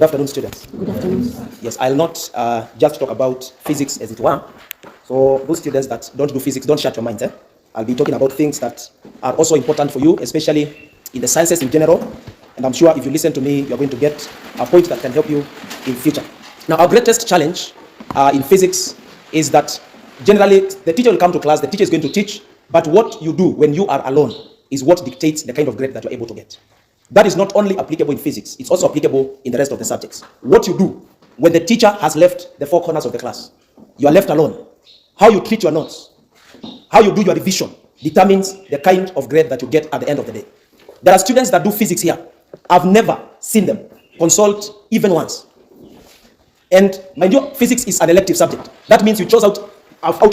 afternoon, students. Good afternoon. Yes, I'll not just talk about physics as it were. So those students that don't do physics, don't shut your minds. I'll be talking about things that are also important for you, especially in the sciences in general. And I'm sure if you listen to me, you're going to get a point that can help you in future. Now, our greatest challenge in physics is that generally the teacher will come to class, the teacher is going to teach, but what you do when you are alone is what dictates the kind of grade that you're able to get. That is not only applicable in physics, it's also applicable in the rest of the subjects. What you do when the teacher has left the four corners of the class, you are left alone. How you treat your notes, how you do your revision determines the kind of grade that you get at the end of the day. There are students that do physics here. I've never seen them consult even once. And mind you, physics is an elective subject. That means you chose out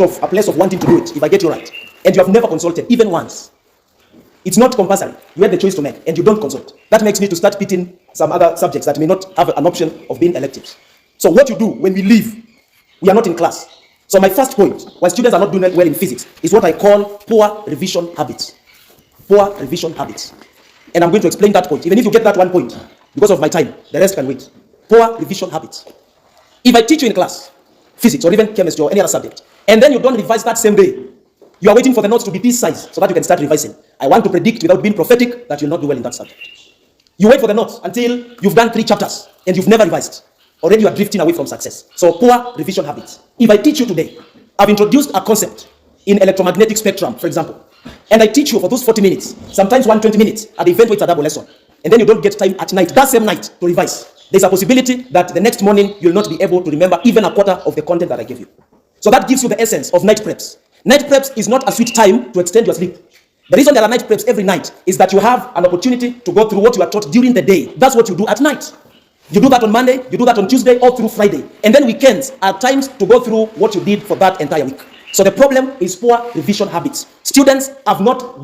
of a place of wanting to do it, if I get you right. And you have never consulted even once. It's not compulsory. You had the choice to make, and you don't consult. That makes me to start pitting some other subjects that may not have an option of being electives. So what you do when we leave, we are not in class. So my first point, why students are not doing well in physics, is what I call poor revision habits. Poor revision habits. And I'm going to explain that point. Even if you get that one point, because of my time, the rest can wait. Poor revision habits. If I teach you in class, physics or even chemistry or any other subject, and then you don't revise that same day, you are waiting for the notes to be this size so that you can start revising. I want to predict without being prophetic that you'll not do well in that subject. You wait for the notes until you've done 3 chapters and you've never revised. Already you are drifting away from success. So poor revision habits. If I teach you today, I've introduced a concept in electromagnetic spectrum, for example, and I teach you for those 40 minutes, sometimes 120 minutes at the event where it's a double lesson, and then you don't get time at night, that same night, to revise. There's a possibility that the next morning you'll not be able to remember even a quarter of the content that I gave you. So that gives you the essence of night preps. Night preps is not a sweet time to extend your sleep. The reason there are night preps every night is that you have an opportunity to go through what you are taught during the day. That's what you do at night. You do that on Monday, you do that on Tuesday, or through Friday. And then weekends are times to go through what you did for that entire week. So the problem is poor revision habits. Students have not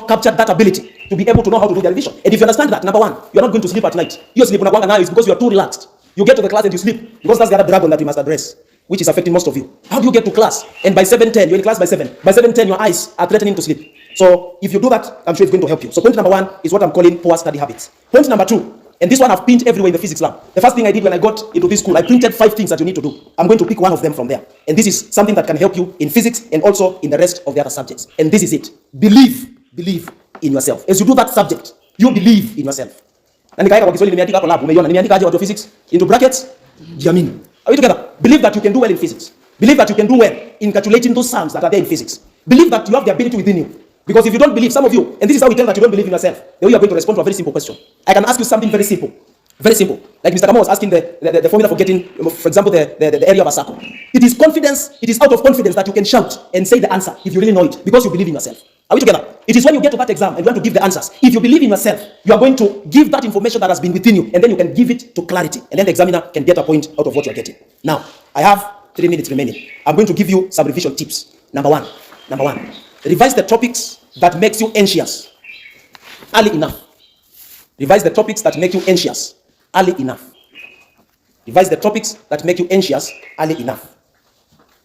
captured that ability to be able to know how to do their revision. And if you understand that, number one, you're not going to sleep at night. You sleep on a now is because you are too relaxed. You get to the class and you sleep, because that's the other dragon that we must address, which is affecting most of you. How do you get to class? And by 7:10, you're in class by 7. By 7:10, your eyes are threatening to sleep. So if you do that, I'm sure it's going to help you. So point number one is what I'm calling poor study habits. Point number two, and this one I've pinned everywhere in the physics lab. The first thing I did when I got into this school, I printed 5 things that you need to do. I'm going to pick one of them from there. And this is something that can help you in physics and also in the rest of the other subjects. And this is it. Believe in yourself. As you do that subject, you believe in yourself. Na nikaeka kwa Kiswahili nimeandika hapo lab, umeiona nimeandika aje watu physics into brackets, jiamini. Are we together? Believe that you can do well in physics. Believe that you can do well in calculating those sums that are there in physics. Believe that you have the ability within you. Because if you don't believe, some of you, and this is how we tell that you don't believe in yourself, the way you are going to respond to a very simple question. I can ask you something very simple. Very simple. Like Mr. Kamo was asking the formula for getting, for example, the area of a circle. It is confidence, it is out of confidence that you can shout and say the answer if you really know it, because you believe in yourself. Are we together? It is when you get to that exam and you want to give the answers. If you believe in yourself, you are going to give that information that has been within you, and then you can give it to clarity. And then the examiner can get a point out of what you are getting. Now, I have 3 minutes remaining. I'm going to give you some revision tips. Number one, revise the topics that makes you anxious early enough. Revise the topics that make you anxious early enough. Revise the topics that make you anxious early enough.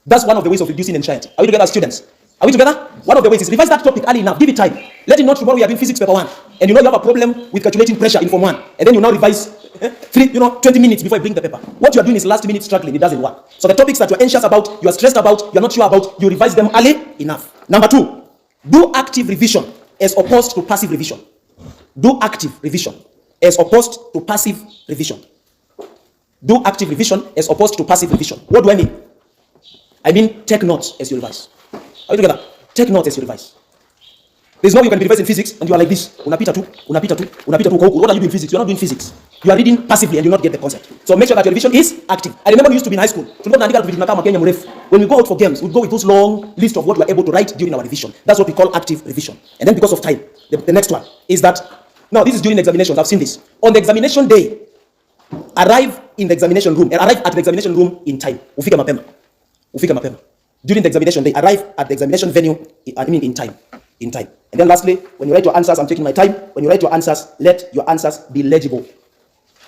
That's one of the ways of reducing anxiety. Are we together, students? Are we together? One of the ways is revise that topic early enough. Give it time. Let it not tomorrow you are doing physics paper 1, and you know you have a problem with calculating pressure in form 1, and then you now revise 20 minutes before you bring the paper. What you are doing is last minute struggling. It doesn't work. So the topics that you are anxious about, you are stressed about, you are not sure about, you revise them early enough. Number 2, do active revision as opposed to passive revision. Do active revision as opposed to passive revision. Do active revision as opposed to passive revision. What do I mean? I mean take notes as you revise. Are you together? Take notes as you revise. There's no way you can be revising physics and you are like this. Unapita tu. What are you doing in physics? You are not doing physics. You are reading passively and you not get the concept. So make sure that your revision is active. I remember we used to be in high school. When we go out for games, we go with those long list of what we are able to write during our revision. That's what we call active revision. And then because of time, the next one is that, now this is during examinations. I've seen this. On the examination day, arrive at the examination room in time. Ufike mapema. During the examination day, arrive at the examination venue, in time. And then lastly, when you write your answers, I'm taking my time. When you write your answers, let your answers be legible.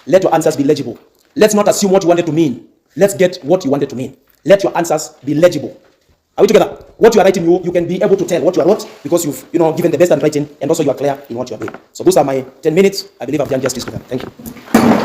Let your answers be legible. Let's not assume what you wanted to mean. Let's get what you wanted to mean. Let your answers be legible. Are we together? What you are writing, you can be able to tell what you wrote because you've given the best handwriting, and also you are clear in what you are doing. So those are my 10 minutes. I believe I've done justice to them. Thank you.